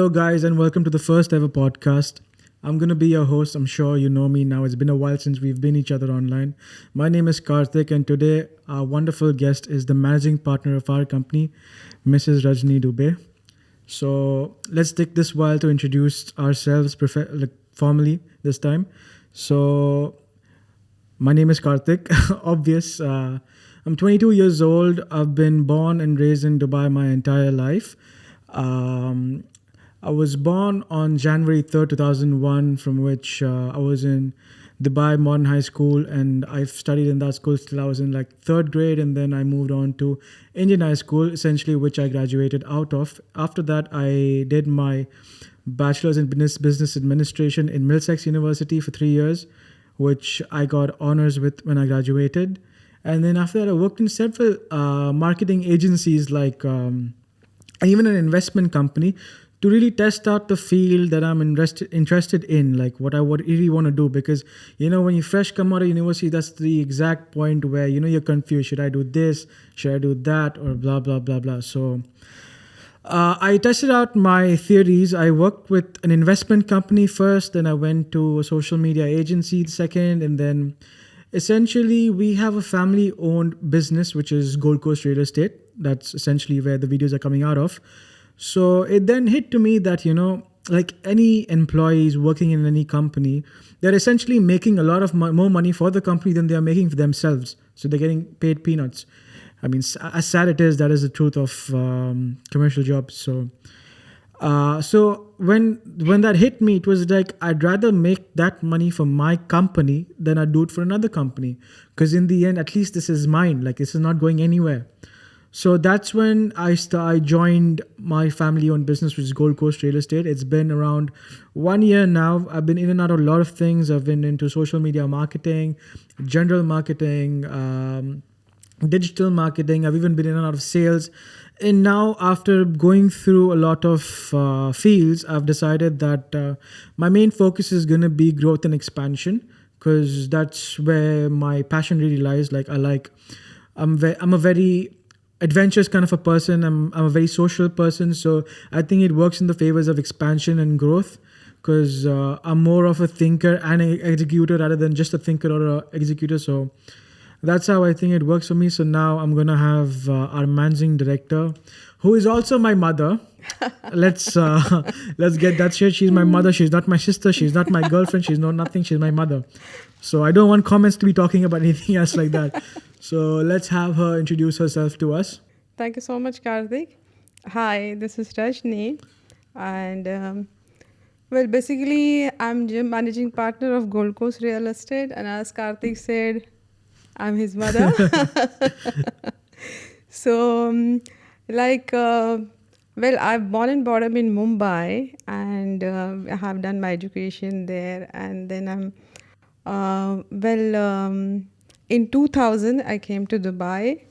guys, and welcome to the first ever podcast. I'm going to be your host. I'm sure you know me now. It's been a while since we've been each other online. My name is Karthik, and today our wonderful guest is the managing partner of our company, Mrs. Rajni Dubey. So let's take this while to introduce ourselves formally this time. So my name is Karthik. Obvious. I'm 22 years old. I've been born and raised in Dubai my entire life. Um, I was born on January 3rd, 2001, from which I was in Dubai Modern High School, and I've studied in that school till I was in like third grade, and then I moved on to Indian High School, essentially, which I graduated out of. After that, I did my bachelor's in business administration in Middlesex University for 3 years, which I got honors with when I graduated. And then after that, I worked in several marketing agencies, and even an investment company, to really test out the field that I'm interested in, like what I would really want to do. Because, when you fresh come out of university, that's the exact point where, you're confused. Should I do this? Should I do that? Or blah, blah, blah, blah. So I tested out my theories. I worked with an investment company first, then I went to a social media agency second, and then essentially we have a family owned business, which is Gold Coast Real Estate. That's essentially where the videos are coming out of. So it then hit to me that, like any employees working in any company, they're essentially making a lot of more money for the company than they're making for themselves. So they're getting paid peanuts. I mean, as sad it is, that is the truth of commercial jobs. So when that hit me, it was like I'd rather make that money for my company than I do it for another company. Because in the end, at least this is mine. Like, this is not going anywhere. So that's when I joined my family-owned business, which is Gold Coast Real Estate. It's been around 1 year now. I've been in and out of a lot of things. I've been into social media marketing, general marketing, digital marketing. I've even been in and out of sales. And now, after going through a lot of fields, I've decided that my main focus is going to be growth and expansion, because that's where my passion really lies. I'm a very adventurous kind of a person. I'm a very social person. So I think it works in the favors of expansion and growth, because I'm more of a thinker and an executor rather than just a thinker or an executor. So that's how I think it works for me. So now I'm going to have our managing director, who is also my mother. Let's get that straight. She's my mother. She's not my sister. She's not my girlfriend. She's not nothing. She's my mother. So I don't want comments to be talking about anything else like that. So let's have her introduce herself to us. Thank you so much, Karthik. Hi, this is Rajni. And basically, I'm managing partner of Gold Coast Real Estate. And as Karthik said, I'm his mother. So, I'm born and brought up in Mumbai, and I have done my education there. And then in 2000, I came to Dubai.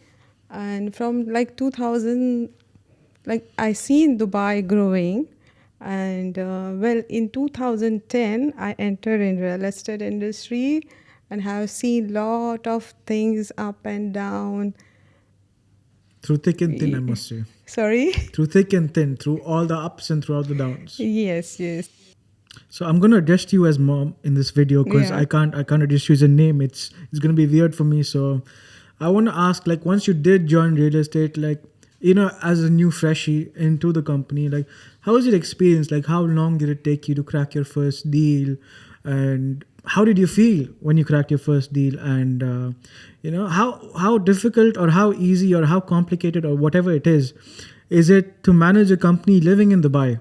And from 2000, I seen Dubai growing. And in 2010, I entered in real estate industry and have seen lot of things up and down. Through thick and thin, I must say. Sorry? Through thick and thin, through all the ups and throughout the downs. Yes. So I'm gonna address you as mom in this video, because Yeah. I can't address you as a name. It's gonna be weird for me. So I want to ask, once you did join real estate, as a new freshie into the company, how was your experience? How long did it take you to crack your first deal, and how did you feel when you cracked your first deal? And how difficult or how easy or how complicated or whatever it is it to manage a company living in Dubai?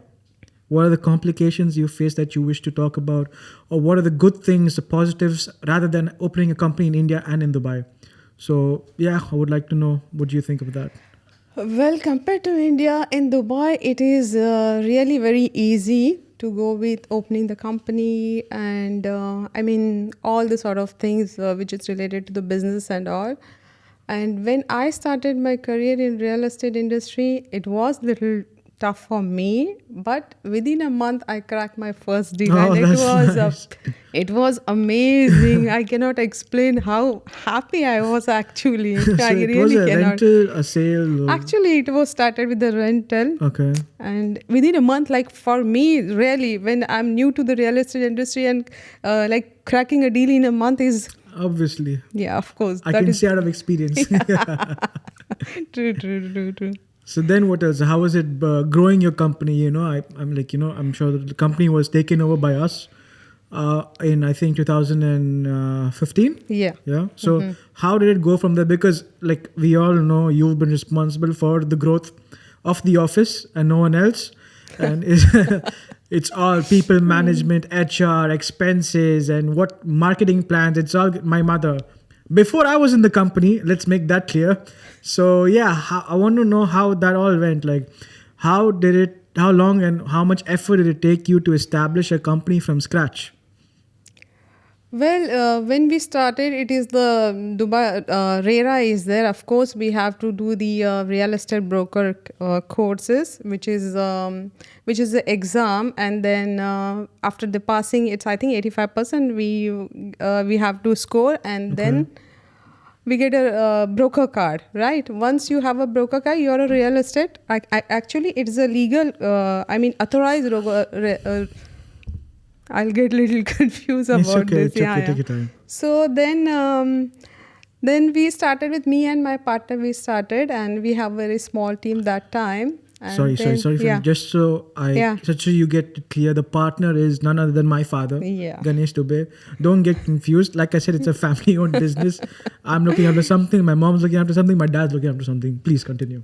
What are the complications you face that you wish to talk about? Or what are the good things, the positives, rather than opening a company in India and in Dubai? So, yeah, I would like to know, what do you think of that? Well, compared to India, in Dubai, it is really very easy to go with opening the company and all the sort of things which is related to the business and all. And when I started my career in real estate industry, it was little tough for me, but within a month I cracked my first deal, Oh, and that's nice. it was amazing. I cannot explain how happy I was actually. I So it was really a cannot. rental, a sale. Actually, it was started with the rental, Okay. and within a month, like for me, really, when I'm new to the real estate industry, and like cracking a deal in a month is, Obviously. yeah, of course, I that can is see out of experience. true. So then what else? How was it growing your company? I'm like, I'm sure that the company was taken over by us in, I think, 2015. Yeah. Yeah. So how did it go from there? Because like we all know you've been responsible for the growth of the office and no one else. And it's all people management, HR, expenses, and what marketing plans. It's all my mother. Before I was in the company, let's make that clear. So yeah, I want to know how that all went. Like, how long and how much effort did it take you to establish a company from scratch? Well, when we started, it is the Dubai RERA is there. Of course, we have to do the real estate broker courses, which is the exam, and then after the passing, it's I think 85%. We have to score, and Okay. then we get a broker card, right? Once you have a broker card, you're a real estate. Actually, it's a legal. I mean, authorized. I'll get a little confused It's about okay. this. It's okay. Take your time. So then we started with me and my partner. We started, and we have a very small team that time. And Sorry. then, For yeah, just so Yeah. just so you get it clear, the partner is none other than my father, Yeah. Ganesh Dubey. Don't get confused. Like I said, it's a family-owned business. I'm looking after something. My mom's looking after something. My dad's looking after something. Please continue.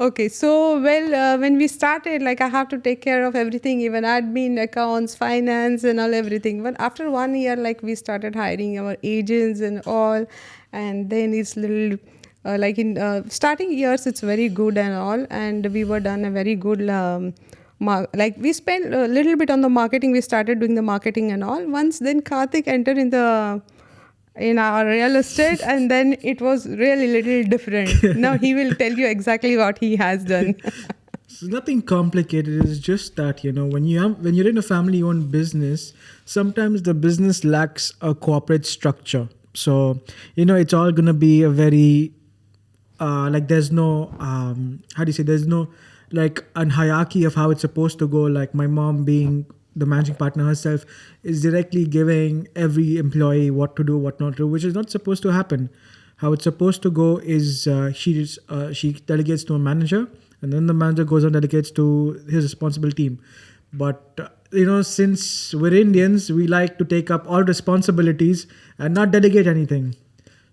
Okay, so when we started, like I have to take care of everything, even admin, accounts, finance, and all everything. But after 1 year, like we started hiring our agents and all, and then it's little like in starting years, it's very good and all, and we were done a very good. Like we spent a little bit on the marketing. We started doing the marketing and all. Once then Karthik entered in our real estate, and then it was really little different. Now he will tell you exactly what he has done. It's nothing complicated. It's just that when you're in a family-owned business, sometimes the business lacks a corporate structure. So it's all gonna be a very like there's no how do you say, there's no like an hierarchy of how it's supposed to go. Like my mom being the managing partner herself is directly giving every employee what to do, what not to do, which is not supposed to happen. How it's supposed to go is she delegates to a manager, and then the manager goes and delegates to his responsible team. But since we're Indians, we like to take up all responsibilities and not delegate anything.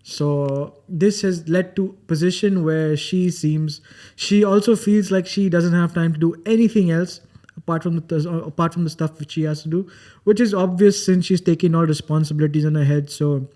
So this has led to a position where she also feels like she doesn't have time to do anything else apart from the stuff which she has to do, which is obvious since she's taking all responsibilities on her head. So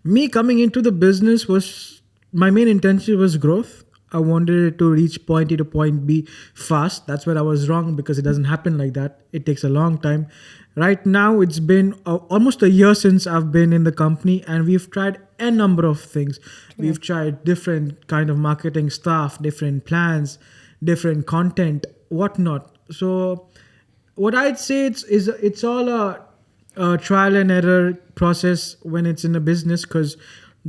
me coming into the business was, my main intention was growth. I wanted it to reach point A to point B fast. That's where I was wrong, because it doesn't happen like that. It takes a long time. Right now, it's been almost a year since I've been in the company, and we've tried a number of things. We've tried different kind of marketing stuff, different plans, different content, whatnot. So what I'd say it's all a trial and error process when it's in a business, because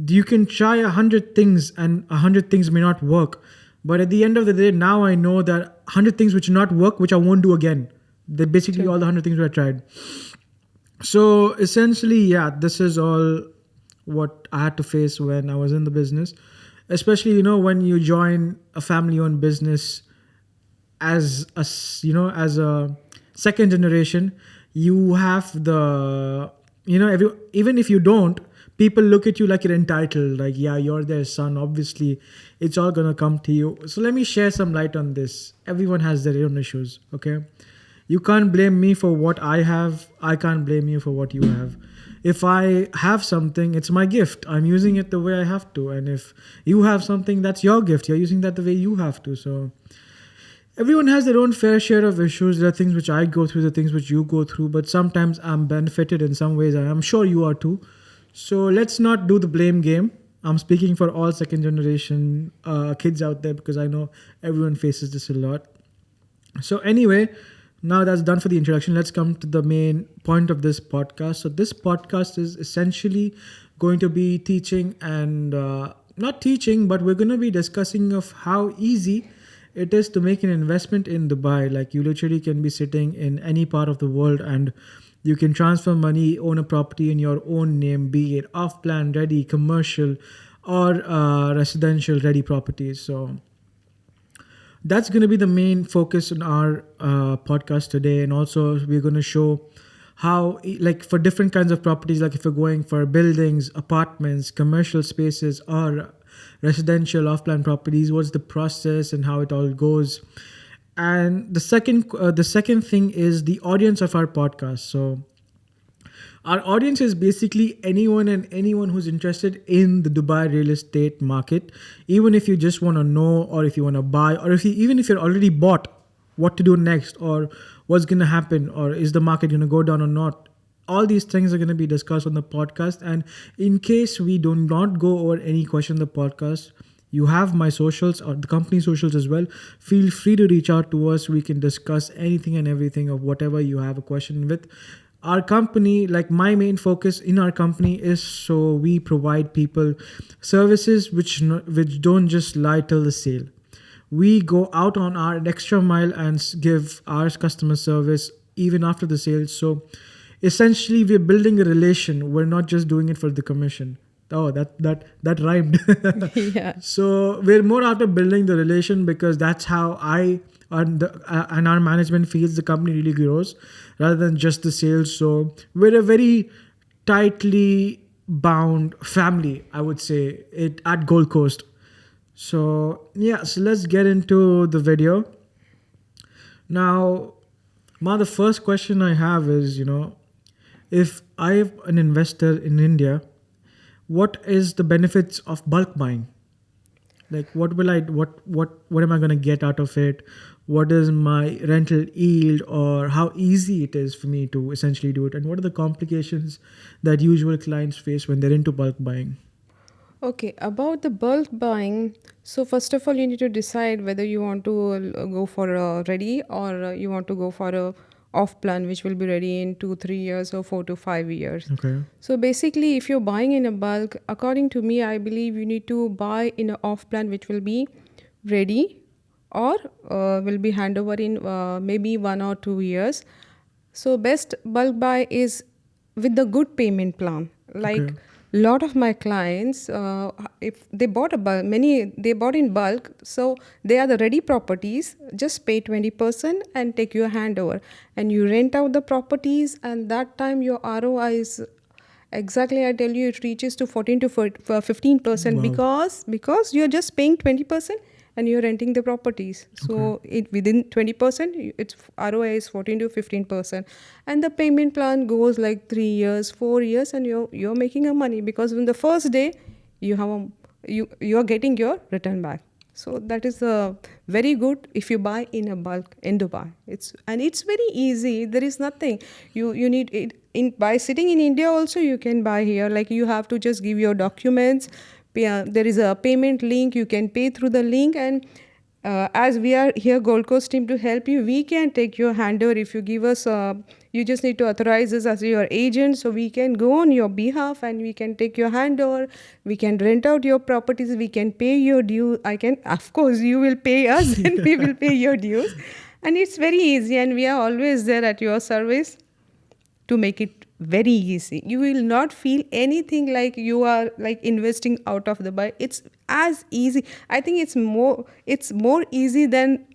you can try 100 things and 100 things may not work. But at the end of the day, now I know that 100 things which not work, which I won't do again. They're basically all the 100 things I tried. So essentially, yeah, this is all what I had to face when I was in the business. Especially, when you join a family-owned business as a second generation, you have even if you don't, people look at you like you're entitled, like, yeah, you're their son, obviously it's all gonna come to you. So let me share some light on this. Everyone has their own issues, okay? You can't blame me for what I have. I can't blame you for what you have. If I have something, it's my gift. I'm using it the way I have to. And if you have something, that's your gift. You're using that the way you have to. So everyone has their own fair share of issues. There are things which I go through, the things which you go through, but sometimes I'm benefited in some ways. I'm sure you are too. So let's not do the blame game. I'm speaking for all second generation kids out there because I know everyone faces this a lot. So anyway, now that's done for the introduction. Let's come to the main point of this podcast. So this podcast is essentially going to be teaching and not teaching, but we're going to be discussing of how easy it is to make an investment in Dubai. Like you literally can be sitting in any part of the world and you can transfer money, own a property in your own name, be it off-plan ready, commercial, or residential ready properties. So that's going to be the main focus in our podcast today. And also we're going to show how, like for different kinds of properties, like if you're going for buildings, apartments, commercial spaces, or residential off-plan properties, what's the process and how it all goes. And the second thing is the audience of our podcast. So our audience is basically anyone who's interested in the Dubai real estate market. Even if you just want to know, or if you want to buy, or even if you're already bought, what to do next, or what's going to happen, or is the market going to go down or not. All these things are going to be discussed on the podcast. And in case we do not go over any question in the podcast, you have my socials or the company socials as well. Feel free to reach out to us. We can discuss anything and everything of whatever you have a question with. Our company, like my main focus in our company is so we provide people services which don't just lie till the sale. We go out on our extra mile and give our customer service even after the sale. So essentially we're building a relation. We're not just doing it for the commission. Oh, that rhymed. Yeah. So we're more after building the relation because that's how I and our management feels the company really grows rather than just the sales. So we're a very tightly bound family, I would say, it at Gold Coast. So yeah, so let's get into the video. Now, Ma, the first question I have is, if I'm an investor in India, what is the benefits of bulk buying? Like what am I going to get out of it? What is my rental yield, or how easy it is for me to essentially do it? And what are the complications that usual clients face when they're into bulk buying? Okay, about the bulk buying, so first of all, you need to decide whether you want to go for a ready, or you want to go for a off plan, which will be ready in 2-3 years or 4 to 5 years. Okay. So basically, if you're buying in a bulk, according to me, I believe you need to buy in an off plan, which will be ready, or will be handover in maybe 1 or 2 years. So best bulk buy is with the good payment plan. Like Okay. lot of my clients, if they bought they bought in bulk, so they are the ready properties. Just pay 20% and take your handover, and you rent out the properties, and that time your ROI is exactly, I tell you, it reaches to 14 to 15%. Wow. Because you're just paying 20% and you're renting the properties. So it within 20%, its ROI is 14 to 15%, and the payment plan goes like 3 years, 4 years, and you're making a money because in the first day you have you're getting your return back. So that is very good if you buy in a bulk in Dubai. It's very easy. There is nothing you need it in. By sitting in India also you can buy here. Like you have to just give your documents. There is a payment link. You can pay through the link, and as we are here Gold Coast team to help you, we can take your handover if you give us. You just need to authorize us as your agent, so we can go on your behalf and we can take your handover. We can rent out your properties. We can pay your due. Of course, you will pay us, and we will pay your dues. And it's very easy, and we are always there at your service to make it very easy. You will not feel anything like you are like investing out of Dubai. It's as easy. I think it's more easy than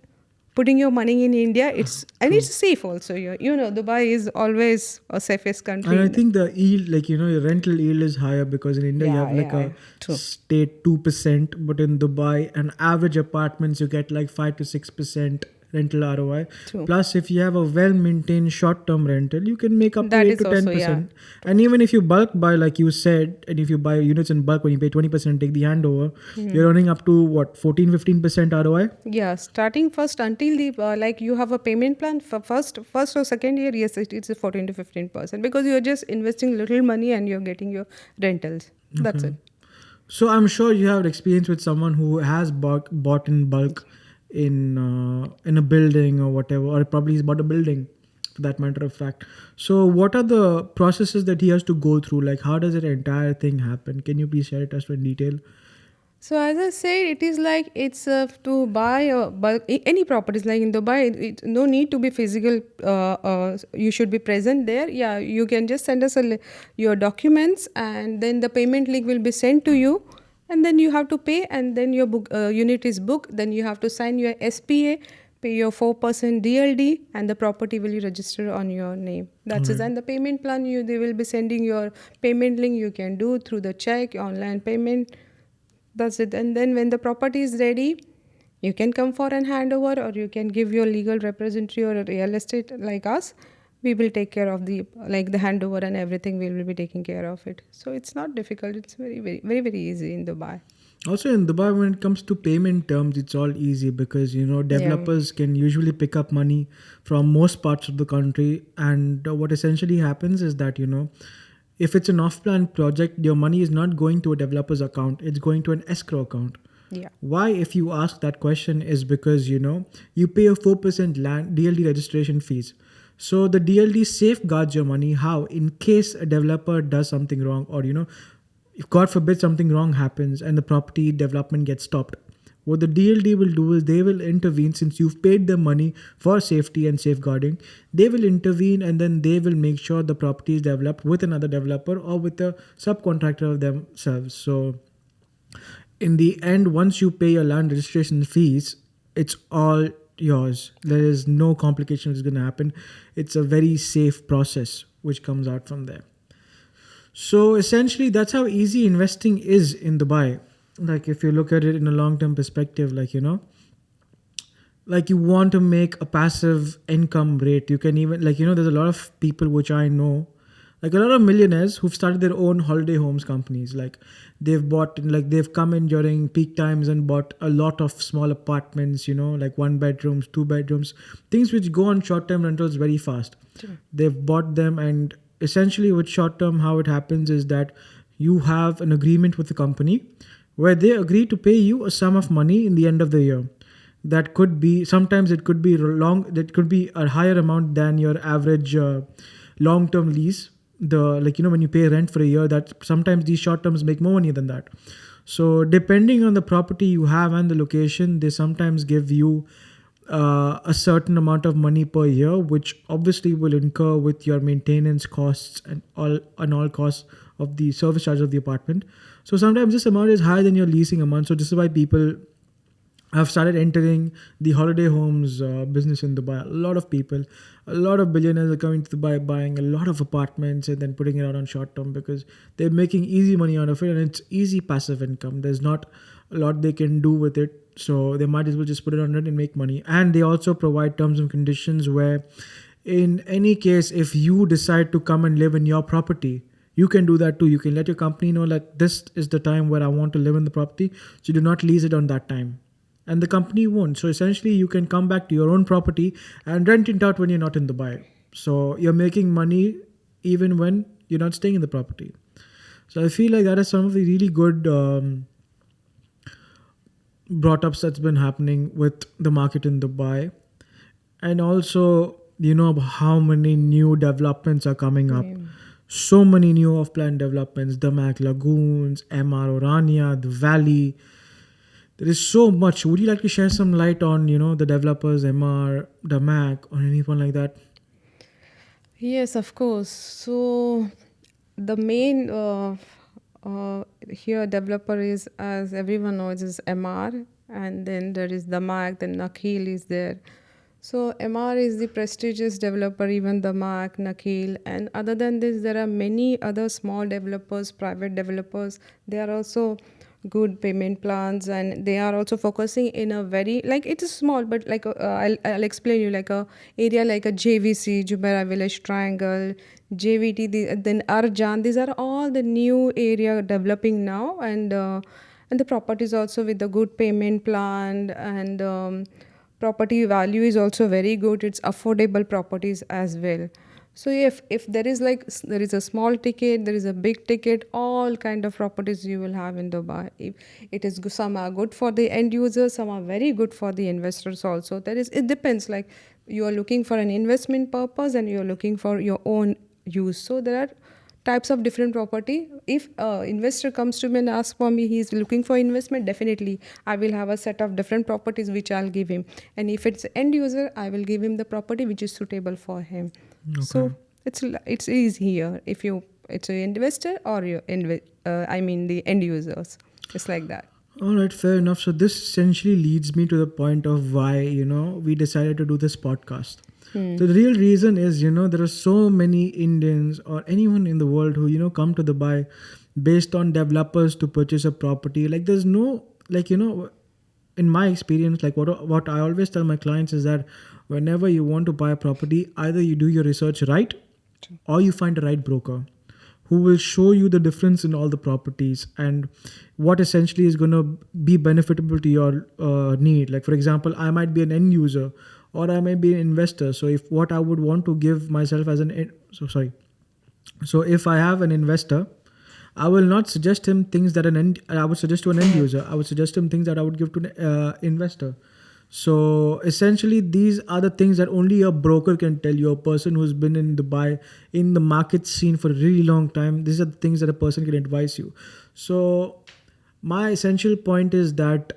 putting your money in India. It's safe also. Dubai is always a safest country. And I think the yield, like, your rental yield is higher because in India you have like a True. state 2%, but in Dubai, an average apartments you get like 5 to 6% rental ROI. True. Plus, if you have a well-maintained short-term rental, you can make up to That 8 is to also, 10%. And even if you bulk buy, like you said, and if you buy units in bulk, when you pay 20%, take the handover, you're earning up to what, 14-15% ROI? Yeah, starting first until the like you have a payment plan for first or second year. Yes, it's a 14 to 15% because you're just investing little money and you're getting your rentals. That's it. So I'm sure you have experience with someone who has bought in bulk in a building or whatever, or probably he's bought a building for that matter of fact. So what are the processes that he has to go through? Like how does that entire thing happen? Can you please share it us in detail? So as I said, it is like it's to buy a bulk any properties like in Dubai. It no need to be physical. You should be present there. Yeah, you can just send us your documents, and then the payment link will be sent to you, and then you have to pay, and then your book unit is booked. Then you have to sign your SPA, pay your 4% DLD, and the property will be registered on your name. That's it. Right. And the payment plan, they will be sending your payment link. You can do through the check, online payment. That's it. And then when the property is ready, you can come for an handover, or you can give your legal representative or a real estate like us. We will take care of the handover and everything. We will be taking care of it. So it's not difficult. It's very easy in Dubai. Also in Dubai, when it comes to payment terms, it's all easy because Yeah. developers can usually pick up money from most parts of the country, and what essentially happens is that if it's an off-plan project, your money is not going to a developer's account; it's going to an escrow account. Yeah. Why, if you ask that question, is because you pay a 4% land DLD registration fees. So the DLD safeguards your money. How, in case a developer does something wrong, or if God forbid something wrong happens and the property development gets stopped, what the DLD will do is they will intervene. Since you've paid them money for safety and safeguarding, they will intervene, and then they will make sure the property is developed with another developer or with a subcontractor of themselves. So in the end, once you pay your land registration fees, it's all yours. There is no complication that's going to happen. It's a very safe process which comes out from there. So essentially, that's how easy investing is in Dubai. Like if you look at it in a long-term perspective, like you want to make a passive income rate, you can even there's a lot of people which I know, like a lot of millionaires who've started their own holiday homes companies. Like they've come in during peak times and bought a lot of small apartments, like 1 bedrooms, 2 bedrooms, things which go on short-term rentals very fast. Sure. They've bought them, and essentially with short-term, how it happens is that you have an agreement with the company where they agree to pay you a sum of money in the end of the year. That could be, sometimes it could be long, that could be a higher amount than your average long term lease. When you pay rent for a year, that sometimes these short terms make more money than that. So depending on the property you have and the location, they sometimes give you a certain amount of money per year, which obviously will incur with your maintenance costs and all costs of the service charge of the apartment. So sometimes this amount is higher than your leasing amount. So this is why people have started entering the holiday homes business in Dubai. A lot of people, a lot of billionaires are coming to Dubai, buying a lot of apartments and then putting it out on short term because they're making easy money out of it, and it's easy passive income. There's not a lot they can do with it, so they might as well just put it on rent and make money. And they also provide terms and conditions where, in any case, if you decide to come and live in your property, you can do that too. You can let your company know that this is the time where I want to live in the property, so do not lease it on that time, and the company won't. So essentially, you can come back to your own property and rent it out when you're not in Dubai. So you're making money even when you're not staying in the property. So I feel like that is some of the really good brought ups that's been happening with the market in Dubai. And also, how many new developments are coming up. Yeah. So many new off-plan developments, Damak Lagoons, MR Orania, the Valley. There is so much. Would you like to share some light on, the developers, MR, Damak, or anyone like that? Yes, of course. So the main here developer is, as everyone knows, is MR, and then there is Damak, then Nakheel is there. So MR is the prestigious developer, even Damak, Nakheel, and other than this, there are many other small developers, private developers. They are also good payment plans, and they are also focusing in a very, like, it is small, but like I'll explain you, like a area like a JVC, Jumeirah Village Triangle, JVT, then Arjan. These are all the new area developing now, and the properties also with the good payment plan, and property value is also very good. It's affordable properties as well. So if there is like there is a small ticket, there is a big ticket, all kind of properties you will have in Dubai. If it is some are good for the end users, some are very good for the investors also. There is, it depends, like you are looking for an investment purpose and you are looking for your own use. So there are types of different property. If investor comes to me and asks for me, he's looking for investment, definitely I will have a set of different properties which I'll give him. And if it's end user, I will give him the property which is suitable for him. So it's easy here if you it's an investor or you I mean the end users. It's like that. All right, fair enough. So this essentially leads me to the point of why, we decided to do this podcast. So the real reason is, there are so many Indians or anyone in the world who, come to Dubai based on developers to purchase a property. Like there's no, in my experience, like what I always tell my clients is that whenever you want to buy a property, either you do your research right or you find the right broker who will show you the difference in all the properties and what essentially is going to be benefitable to your need. Like, for example, I might be an end user or I may be an investor. So if what I would want to give myself as so if I have an investor, I will not suggest him things that I would suggest to an end user. I would suggest him things that I would give to an investor. So essentially, these are the things that only a broker can tell you, a person who's been in Dubai, in the market scene for a really long time. These are the things that a person can advise you. So my essential point is that,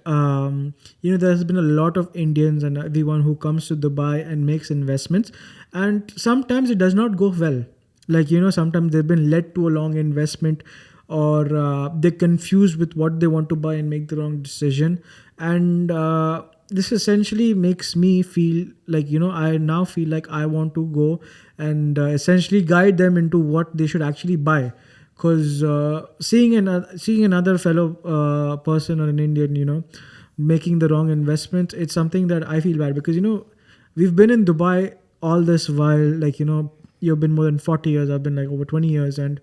there's been a lot of Indians and everyone who comes to Dubai and makes investments. And sometimes it does not go well. Like, sometimes they've been led to a long investment or they're confused with what they want to buy and make the wrong decision. And this essentially makes me feel like, I now feel like I want to go and essentially guide them into what they should actually buy. Because seeing another fellow person or an Indian, making the wrong investment, it's something that I feel bad because, we've been in Dubai all this while, like, you've been more than 40 years, I've been like over 20 years and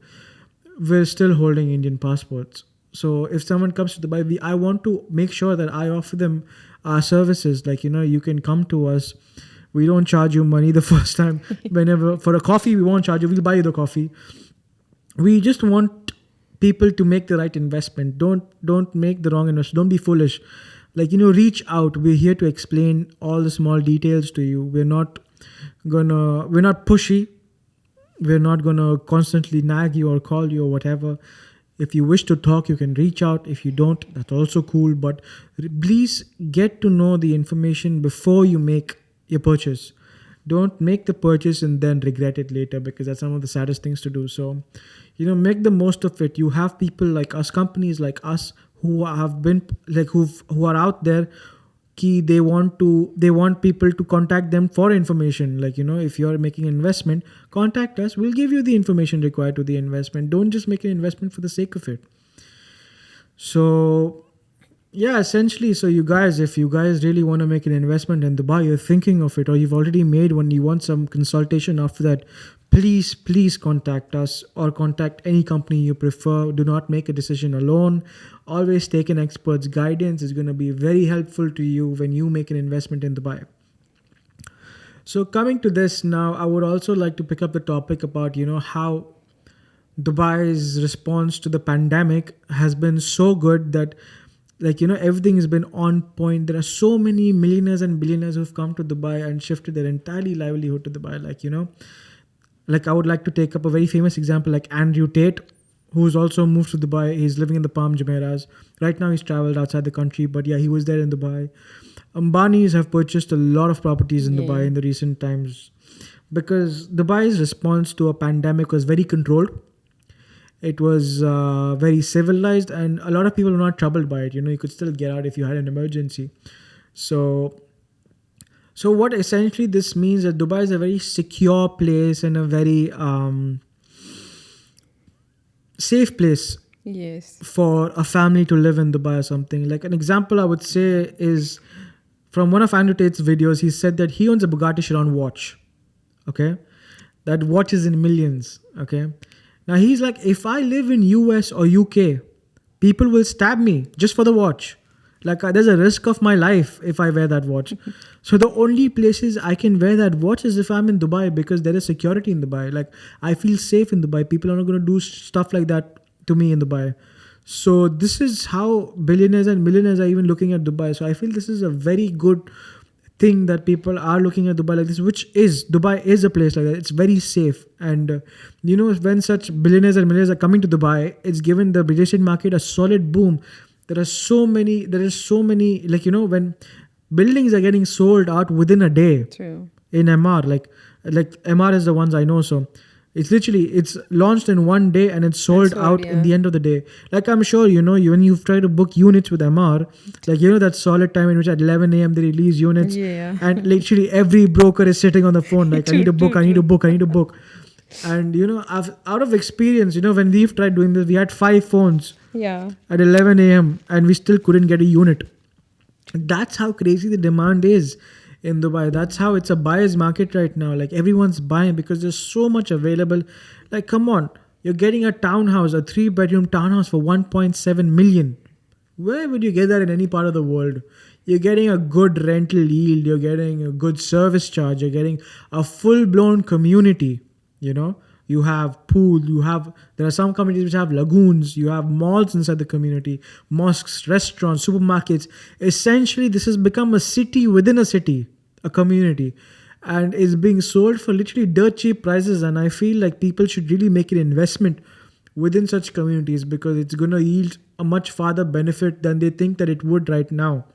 we're still holding Indian passports. So if someone comes to Dubai, I want to make sure that I offer them our services. Like, you can come to us. We don't charge you money the first time. Whenever for a coffee, we won't charge you. We'll buy you the coffee. We just want people to make the right investment. Don't make the wrong investment. Don't be foolish. Like, reach out. We're here to explain all the small details to you. We're not pushy. We're not going to constantly nag you or call you or whatever. If you wish to talk, you can reach out. If you don't, that's also cool. But please get to know the information before you make your purchase. Don't make the purchase and then regret it later, because that's some of the saddest things to do. So, make the most of it. You have people like us, companies like us, who have been like who are out there. They want people to contact them for information. Like, if you're making an investment, contact us. We'll give you the information required to the investment. Don't just make an investment for the sake of it. So yeah, essentially, so if you guys really want to make an investment in Dubai, you're thinking of it, or you've already made one, you want some consultation after that, please contact us or contact any company you prefer. Do not make a decision alone. Always take an expert's guidance. It's going to be very helpful to you when you make an investment in Dubai. So coming to this now, I would also like to pick up the topic about, how Dubai's response to the pandemic has been so good that, like, everything has been on point. There are so many millionaires and billionaires who've come to Dubai and shifted their entirely livelihood to Dubai. Like I would like to take up a very famous example like Andrew Tate, who's also moved to Dubai. He's living in the Palm Jumeirahs. Right now he's traveled outside the country, but yeah, he was there in Dubai. Ambanis have purchased a lot of properties in Dubai in the recent times because Dubai's response to a pandemic was very controlled. It was very civilized, and a lot of people were not troubled by it. You could still get out if you had an emergency. So what essentially this means is that Dubai is a very secure place and a very safe place for a family to live in Dubai or something. Like an example I would say is from one of Andrew Tate's videos. He said that he owns a Bugatti Chiron watch. Okay, that watch is in millions. Okay. Now he's like, if I live in US or UK, people will stab me just for the watch. Like there's a risk of my life if I wear that watch. So the only places I can wear that watch is if I'm in Dubai, because there is security in Dubai. Like I feel safe in Dubai. People are not going to do stuff like that to me in Dubai. So this is how billionaires and millionaires are even looking at Dubai. So I feel this is a very good thing that people are looking at Dubai like this, which is Dubai is a place like that. It's very safe, and when such billionaires and millionaires are coming to Dubai, it's given the real estate market a solid boom. There are so many. There is so many. Like when buildings are getting sold out within a day True. in MR, like MR is the ones I know. So it's launched in one day and it's sold sold, out in yeah. the end of the day. Like I'm sure when you've tried to book units with MR, like that solid time in which at 11 a.m. they release units, Yeah. and literally every broker is sitting on the phone like I True, need to book, true, I need to true. book, I need to book. And I've out of experience, when we've tried doing this, we had 5 phones Yeah. at 11 a.m. and we still couldn't get a unit. That's how crazy the demand is in Dubai. That's how it's a buyer's market right now. Like everyone's buying because there's so much available. Like, come on, you're getting a townhouse, a 3-bedroom townhouse for 1.7 million. Where would you get that in any part of the world? You're getting a good rental yield, you're getting a good service charge, you're getting a full blown community. You have pool, there are some communities which have lagoons, you have malls inside the community, mosques, restaurants, supermarkets. Essentially, this has become a city within a city, a community, and is being sold for literally dirt cheap prices. And I feel like people should really make an investment within such communities because it's going to yield a much farther benefit than they think that it would right now.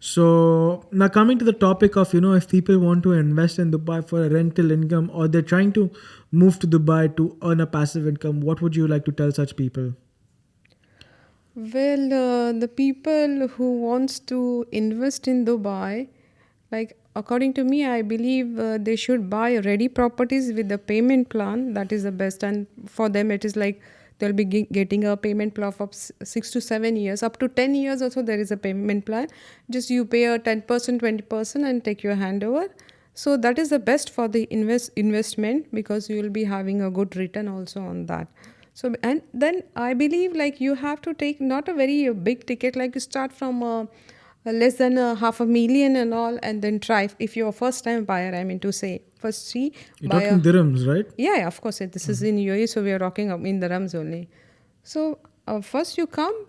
So now coming to the topic of if people want to invest in Dubai for a rental income, or they're trying to move to Dubai to earn a passive income, what would you like to tell such people? Well, the people who wants to invest in Dubai, like according to me, I believe they should buy ready properties with the payment plan. That is the best, and for them it is like they'll be getting a payment plan of 6 to 7 years, up to 10 years. Also, there is a payment plan. Just you pay a 10%, 20%, and take your handover. So that is the best for the investment because you will be having a good return also on that. So and then I believe like you have to take not a very big ticket, like you start from less than a half a million and all, and then try if you're a first time buyer. I mean to say first see You're buy a talking dirhams, right? yeah, of course. This is in UAE, so we are rocking up in the dirhams only. So first you come,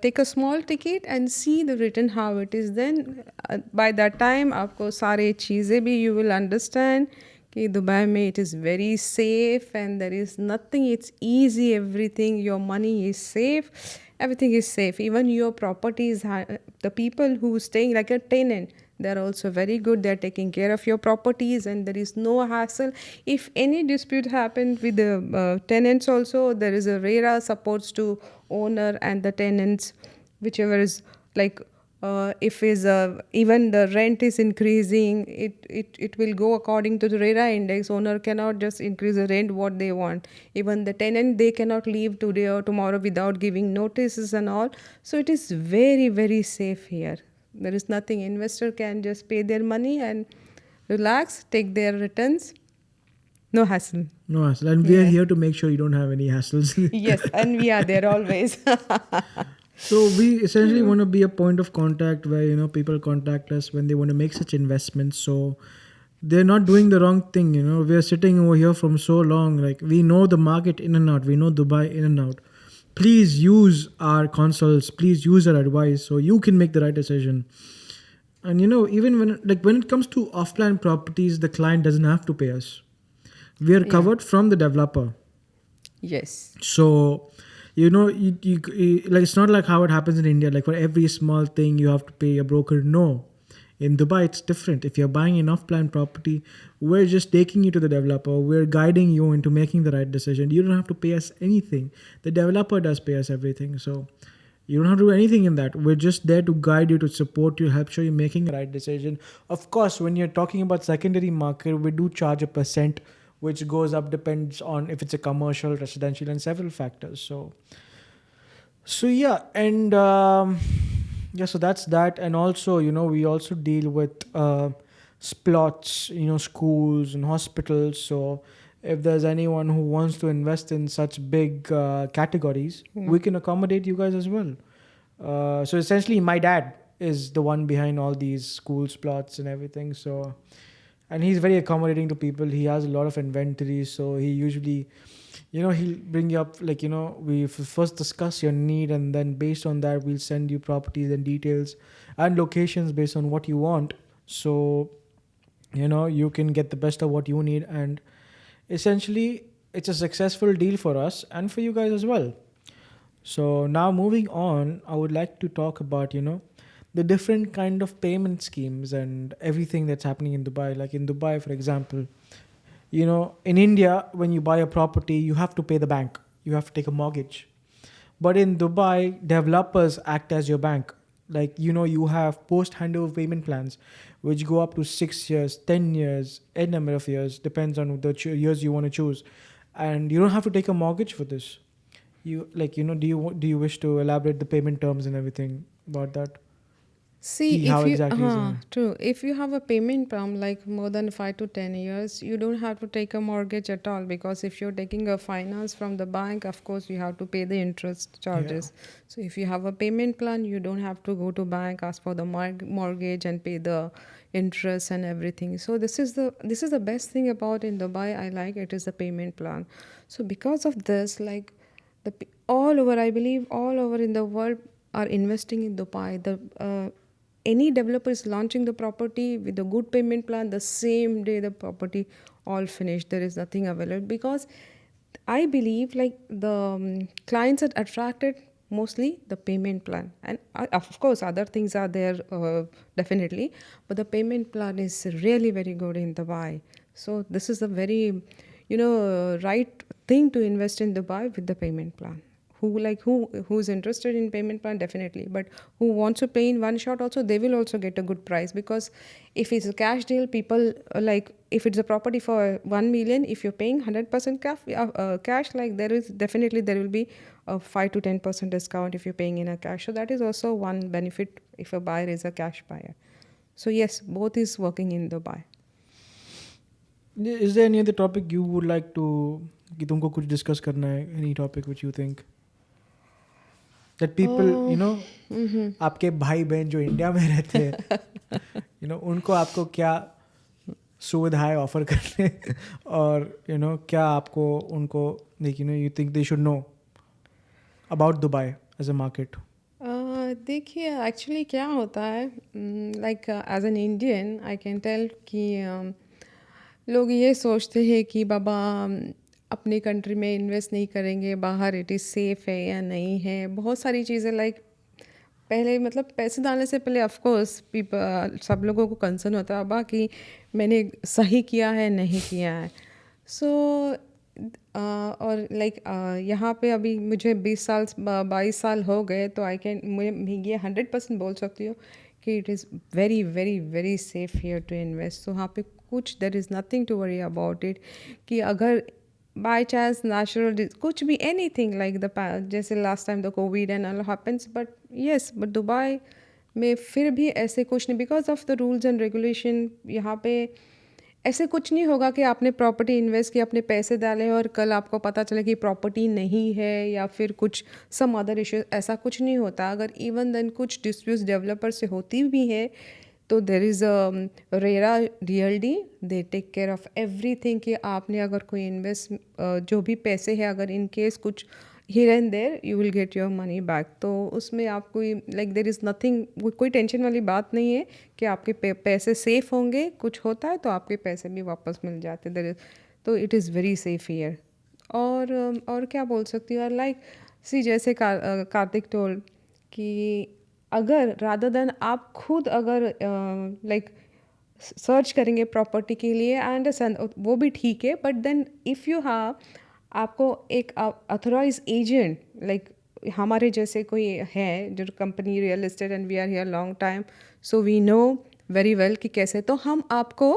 take a small ticket and see the written how it is. Then by that time, आपको सारे चीज़ें भी you will understand कि Dubai में it is very safe and there is nothing. It's easy. Everything. Your money is safe. Everything is safe. Even your property is the people who staying like a tenant. They're also very good. They're taking care of your properties and there is no hassle. If any dispute happened with the tenants also, there is a RERA supports to owner and the tenants, whichever is like if is even the rent is increasing, it will go according to the RERA index. Owner cannot just increase the rent what they want. Even the tenant, they cannot leave today or tomorrow without giving notices and all. So it is very, very safe here. There is nothing. Investor can just pay their money and relax, take their returns. No hassle. No hassle. And we are Yeah. here to make sure you don't have any hassles. Yes, and we are there always. So we essentially want to be a point of contact where people contact us when they want to make such investments. So they're not doing the wrong thing. We are sitting over here from so long. Like we know the market in and out. We know Dubai in and out. Please use our consults. Please use our advice so you can make the right decision. And even when it comes to offline properties, the client doesn't have to pay us. We are Yeah. covered from the developer. Yes. So you like it's not like how it happens in India. Like for every small thing you have to pay a broker. No, in Dubai it's different. If you're buying an off-plan property, we're just taking you to the developer. We're guiding you into making the right decision. You don't have to pay us anything. The developer does pay us everything. So you don't have to do anything in that. We're just there to guide you, to support you, help show you making the right decision. Of course, when you're talking about secondary market, we do charge a percent, which goes up, depends on if it's a commercial, residential, and several factors. So yeah, and yeah, so that's that. And also, we also deal with splots, schools and hospitals. So if there's anyone who wants to invest in such big categories, we can accommodate you guys as well. So essentially, my dad is the one behind all these schools, plots, and everything. So, and he's very accommodating to people. He has a lot of inventory, so he usually, he'll bring you up like, we first discuss your need, and then based on that, we'll send you properties and details and locations based on what you want. So, you can get the best of what you need, and essentially, it's a successful deal for us and for you guys as well. So now moving on, I would like to talk about, the different kind of payment schemes and everything that's happening in Dubai. Like in Dubai, for example, in India, when you buy a property, you have to pay the bank. You have to take a mortgage. But in Dubai, developers act as your bank. Like, you have post handover payment plans, which go up to 6 years, 10 years, a number of years, depends on the years you want to choose. And you don't have to take a mortgage for this. You like, do you wish to elaborate the payment terms and everything about that? See, How if you, exactly is it? true, if you have a payment plan like more than 5 to 10 years, you don't have to take a mortgage at all, because if you're taking a finance from the bank, of course, you have to pay the interest Yeah. charges. So if you have a payment plan, you don't have to go to bank, ask for the mortgage and pay the interest and everything. So this is the best thing about in Dubai. I like it is the payment plan. So because of this, like all over, I believe all over in the world are investing in Dubai. Any developer is launching the property with a good payment plan the same day the property all finished. There is nothing available, because I believe like the clients are attracted mostly the payment plan, and of course other things are there, definitely, but the payment plan is really very good in Dubai. So this is a very right thing to invest in Dubai with the payment plan. Who's interested in payment plan, definitely, but who wants to pay in one shot also, they will also get a good price, because if it's a cash deal, people like if it's a property for 1 million, if you're paying 100% cash, like there will be a 5 to 10% discount if you're paying in a cash. So that is also one benefit if a buyer is a cash buyer. So yes, both is working in Dubai. Is there any other topic you would like to कि तुमको कुछ discuss करना है? Any topic which you think that people, आपके भाई बहन जो India में रहते हैं, उनको आपको क्या सुविधाएं ऑफर करने और क्या आपको उनको like, you think they should know about Dubai as a market? देखिए एक्चुअली क्या होता है, like as an Indian I can tell कि लोग ये सोचते हैं कि बाबा अपनी कंट्री में इन्वेस्ट नहीं करेंगे, बाहर इट इज़ सेफ़ है या नहीं है, बहुत सारी चीज़ें लाइक पहले मतलब पैसे डालने से पहले ऑफ कोर्स सब लोगों को कंसर्न होता है बाकी मैंने सही किया है नहीं किया है. सो और लाइक यहाँ पे अभी मुझे 22 साल हो गए, तो आई कैन मैं ये 100% बोल सकती हूँ कि it is very very very safe here to invest. तो वहाँ पे कुछ there is nothing to worry about it कि अगर बाय चांस नेचुरल कुछ भी एनीथिंग लाइक द जैसे last time the COVID and all happens, but yes but Dubai में फिर भी ऐसे कुछ नहीं, because of the rules and regulation यहाँ पे ऐसे कुछ नहीं होगा कि आपने प्रॉपर्टी इन्वेस्ट किया, अपने पैसे डाले और कल आपको पता चले कि प्रॉपर्टी नहीं है या फिर कुछ सम अदर इश्यू, ऐसा कुछ नहीं होता. अगर इवन देन कुछ डिस्प्यूट्स डेवलपर से होती भी है तो there is a RERA DLD, they take care of everything कि आपने अगर कोई इन्वेस्ट जो भी पैसे है अगर इन केस कुछ here and there you will get your money back. तो उसमें आपको लाइक देर इज़ नथिंग, कोई टेंशन वाली बात नहीं है कि आपके पैसे सेफ़ होंगे, कुछ होता है तो आपके पैसे भी वापस मिल जाते. देर इज़ तो it is very safe here. और क्या बोल सकती हूँ लाइक सी जैसे कार्तिक टोल कि अगर रादर देन आप खुद अगर लाइक सर्च करेंगे प्रॉपर्टी के लिए, आई अंडरस्टैंड वो भी ठीक है, but then if you have आपको एक ऑथराइज एजेंट लाइक हमारे जैसे कोई है जो company real estate and we are here long time, so we know very well कि कैसे, तो हम आपको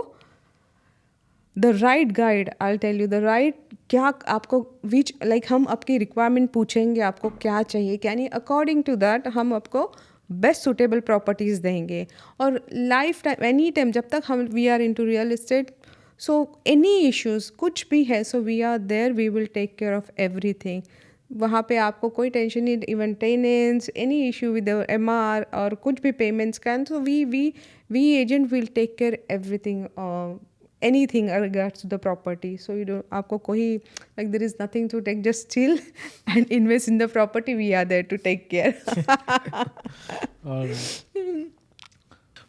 the right guide I tell you the right क्या आपको विच लाइक हम आपकी रिक्वायरमेंट पूछेंगे आपको क्या चाहिए, यानी अकॉर्डिंग टू दैट हम आपको बेस्ट सुटेबल प्रॉपर्टीज़ देंगे. और लाइफ टाइम एनी टाइम जब तक हम we are into real estate, so any issues कुछ भी है, so we are there, we will take care of everything. वहाँ पे आपको कोई टेंशन नहीं, maintenance, any issue with MR और कुछ भी पेमेंट्स का, so we agent will take care everything, anything regards to the property. So you don't, आपको कोई, like there is nothing to take, just chill and invest in the property. We are there to take care. All right.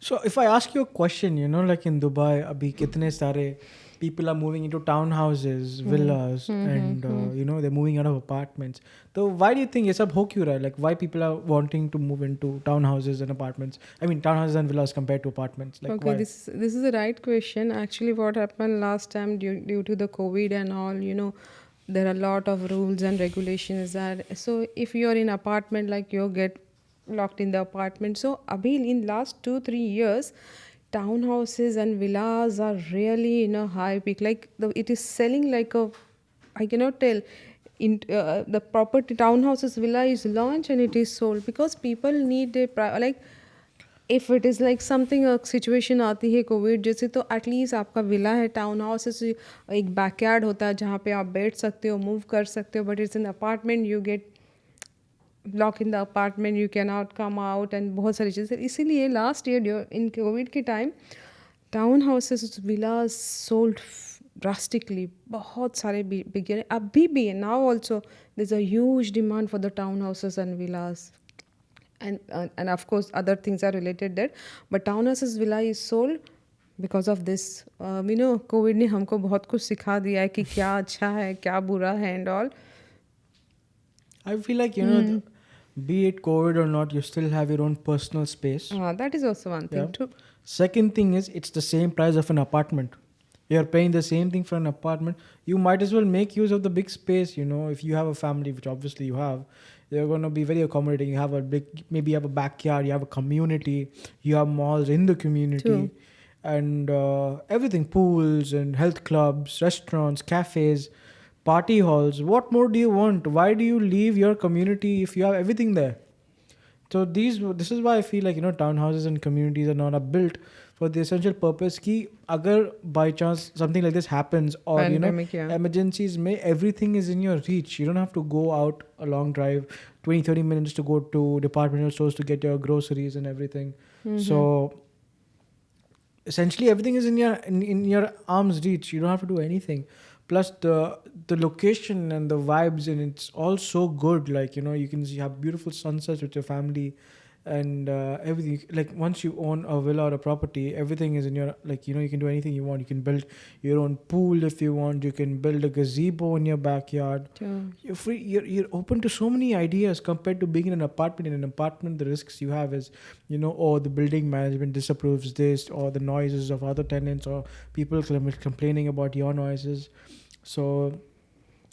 So if I ask you a question, you know, like in Dubai, abhi kitne sare people are moving into townhouses, villas, and you know, they're moving out of apartments. So why do you think ये सब हो क्यों रहा है? Like why people are wanting to move into townhouses and apartments? I mean, townhouses and villas compared to apartments. Like Okay, why? this is the right question. Actually, what happened last time due to the COVID and all, you know, there are a lot of rules and regulations that, so if you're in apartment, like you get locked in the apartment. So abhi in last 2-3 years, townhouses and villas are really in a high peak. Like it is selling like a, I cannot tell. In the property townhouses villa is launched and it is sold because people need a like, if it is like something, situation आती है Covid जैसे, तो at least आपका villa है, town house से एक backyard होता है जहाँ पे आप बैठ सकते हो, मूव कर सकते हो. But it's an apartment, you get lock in the apartment, you can not come out and बहुत सारी चीज़ें. इसीलिए लास्ट ईयर इन कोविड के time town houses villas sold drastically. बहुत सारे बिक, अभी भी है, now also there is a huge demand for the town houses and villas. And of course other things are related there, but townhouses villa is sold because of this. You know, covid ने हमको बहुत कुछ सिखा दिया है कि क्या अच्छा है क्या बुरा है and all. I feel like, you know, be it COVID or not, you still have your own personal space. That is also one thing Yeah. too. Second thing is, it's the same price of an apartment. You're paying the same thing for an apartment. You might as well make use of the big space. You know, if you have a family, which obviously you have, you're going to be very accommodating. You have a big, maybe you have a backyard, you have a community, you have malls in the community. True. And everything, pools and health clubs, restaurants, cafes, party halls. What more do you want? Why do you leave your community if you have everything there? So this is why I feel like, you know, townhouses and communities are not built for the essential purpose कि अगर by chance something like this happens, or Pandemic, you know, yeah. emergencies may, everything is in your reach. You don't have to go out a long drive 20-30 minutes to go to departmental stores to get your groceries and everything. So essentially everything is in your arm's reach. You don't have to do anything. Plus the location and the vibes, and it's all so good. Like, you know, you can have beautiful sunsets with your family, and everything. Like once you own a villa or a property, everything is in your, like, you know, you can do anything you want. You can build your own pool if you want. You can build a gazebo in your backyard. True. You're free. You're open to so many ideas compared to being in an apartment. In an apartment, the risks you have is, you know, oh, the building management disapproves this, or the noises of other tenants, or people complaining about your noises. So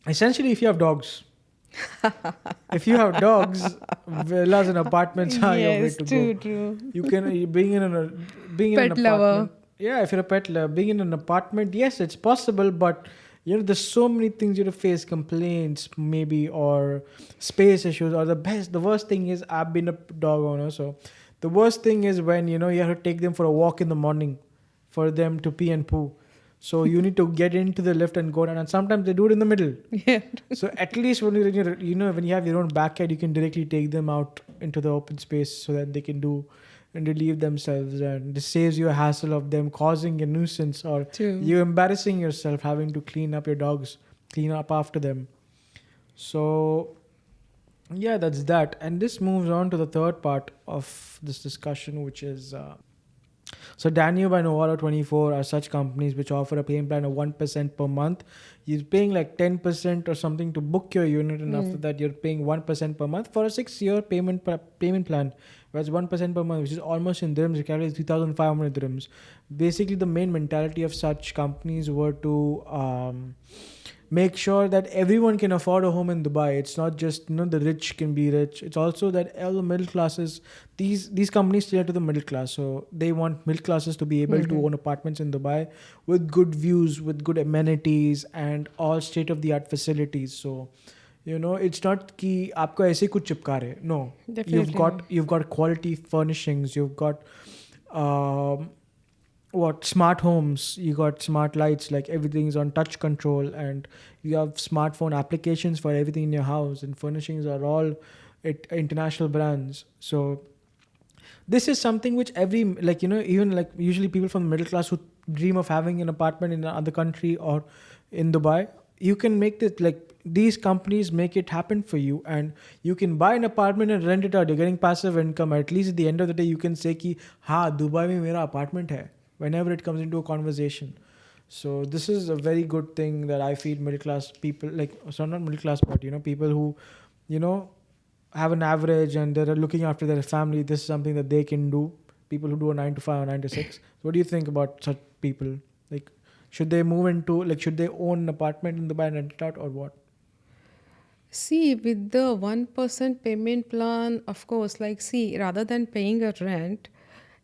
essentially, if you have dogs, villas and apartments are your way Yes, to true, go. true. You can being in an Pet lover. apartment. Yeah, if you're a pet lover, being in an apartment, yes, it's possible, but you know, there's so many things you have to face, complaints maybe, or space issues, or the worst thing is, I've been a dog owner, so the worst thing is when, you know, you have to take them for a walk in the morning for them to pee and poo. So you need to get into the lift and go down, and sometimes they do it in the middle. Yeah. So at least when when you have your own backyard, you can directly take them out into the open space so that they can do and relieve themselves, and this saves you a hassle of them causing a nuisance, or True. you embarrassing yourself having to clean up your dogs, clean up after them. So yeah, that's that. And this moves on to the third part of this discussion, which is so Danube and Novara24 are such companies which offer a payment plan of 1% per month. You're paying like 10% or something to book your unit, and after that you're paying 1% per month for a 6-year payment plan. Whereas 1% per month, which is almost in dirhams, it carries 3,500 dirhams. Basically, the main mentality of such companies were to make sure that everyone can afford a home in Dubai. It's not just, you know, the rich can be rich. It's also that all the middle classes, these companies cater to the middle class. So they want middle classes to be able to own apartments in Dubai with good views, with good amenities, and all state-of-the-art facilities. So, you know, it's not कि आपको ऐसे कुछ चिपका रहे. No, Definitely. you've got quality furnishings. You've got smart homes, you got smart lights, like everything's on touch control, and you have smartphone applications for everything in your house, and furnishings are all international brands. So this is something which every, like, even like usually people from the middle class who dream of having an apartment in another country or in Dubai, you can make this, like, these companies make it happen for you, and you can buy an apartment and rent it out. You're getting passive income. At least at the end of the day you can say ki ha, Dubai mein mera apartment hai, whenever it comes into a conversation. So this is a very good thing that I feel middle class people, like, so not middle class, but people who you know have an average and they're looking after their family, this is something that they can do. People who do a 9 to 5 or 9 to 6. So what do you think about such people? Like, should they move into, like, should they own an apartment in Dubai and rent it out, or what? See, with the 1% payment plan, of course, like, see, rather than paying a rent,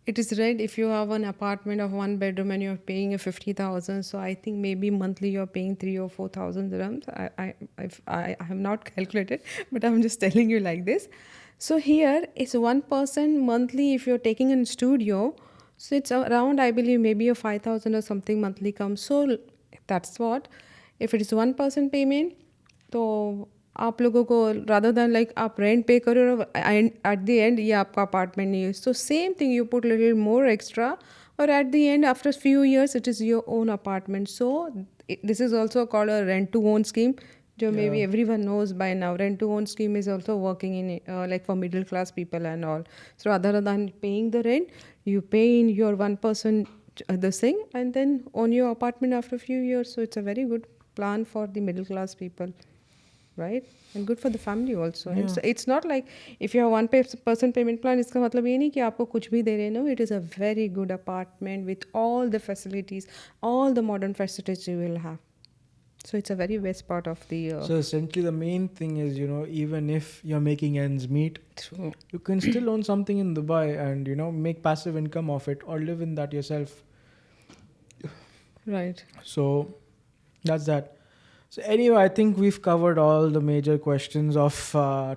it is rent if you have an apartment of 1 bedroom and you're paying a 50,000. So I think maybe monthly you're paying 3 or 4,000 dirhams. I have not calculated, but I'm just telling you like this. So here it's 1% monthly if you're taking in studio. So it's around, I believe, maybe a 5,000 or something monthly comes. So that's what. If it is 1% payment, तो आप लोगों को rather than like आप rent पे करो and at the end ये आपका apartment नहीं है, so same thing you put little more extra, or at the end after few years it is your own apartment. So this is also called a rent to own scheme, जो maybe everyone knows by now. Rent to own scheme is also working in like for middle class people and all. So rather than paying the rent, you pay in your 1% the thing and then own your apartment after a few years. So it's a very good plan for the middle class people, right? And good for the family also. Yeah. It's not like if you have 1% payment plan, इसका मतलब ये नहीं कि आपको कुछ भी दे रहे हैं. No, it is a very good apartment with all the facilities, all the modern facilities you will have. So it's a very best part of the. So essentially the main thing is, even if you're making ends meet, True. you can still own something in Dubai and make passive income off it, or live in that yourself. Right. So that's that. So anyway, I think we've covered all the major questions of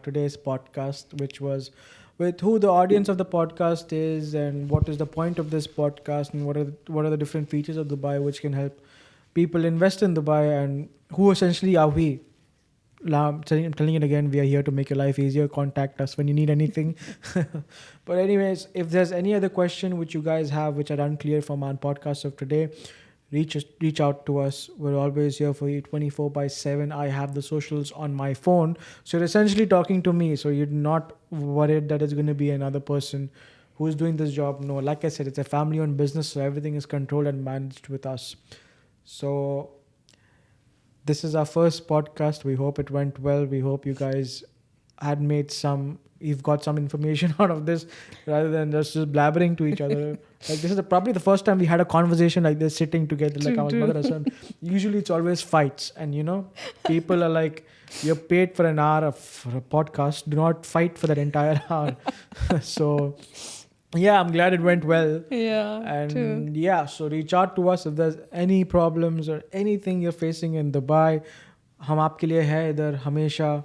today's podcast, which was with who the audience of the podcast is, and what is the point of this podcast, and what are the different features of Dubai which can help people invest in Dubai, and who essentially are we. I'm telling it again, we are here to make your life easier. Contact us when you need anything. But anyways, if there's any other question which you guys have which are unclear from our podcast of today, reach out to us. We're always here for you 24/7. I have the socials on my phone, so you're essentially talking to me, so you're not worried that it's going to be another person who's doing this job. No, like I said, it's a family owned business, so everything is controlled and managed with us. So this is our first podcast. We hope it went well. We hope you guys you've got some information out of this, rather than just blabbering to each other. Like, this is probably the first time we had a conversation like this, sitting together like our mother and son. Usually it's always fights, and people are like, you're paid for an hour for a podcast, do not fight for that entire hour. So yeah, I'm glad it went well. Yeah. And true. yeah, so reach out to us if there's any problems or anything you're facing in Dubai. हम आपके लिए है इधर हमेशा.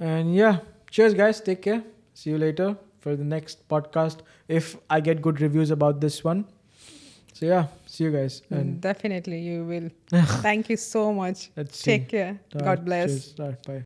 And yeah, cheers guys, take care. See you later for the next podcast if I get good reviews about this one. So yeah, see you guys. And Definitely you will. Thank you so much. let's see. Take care. Alright, God bless. Cheers. Alright, bye.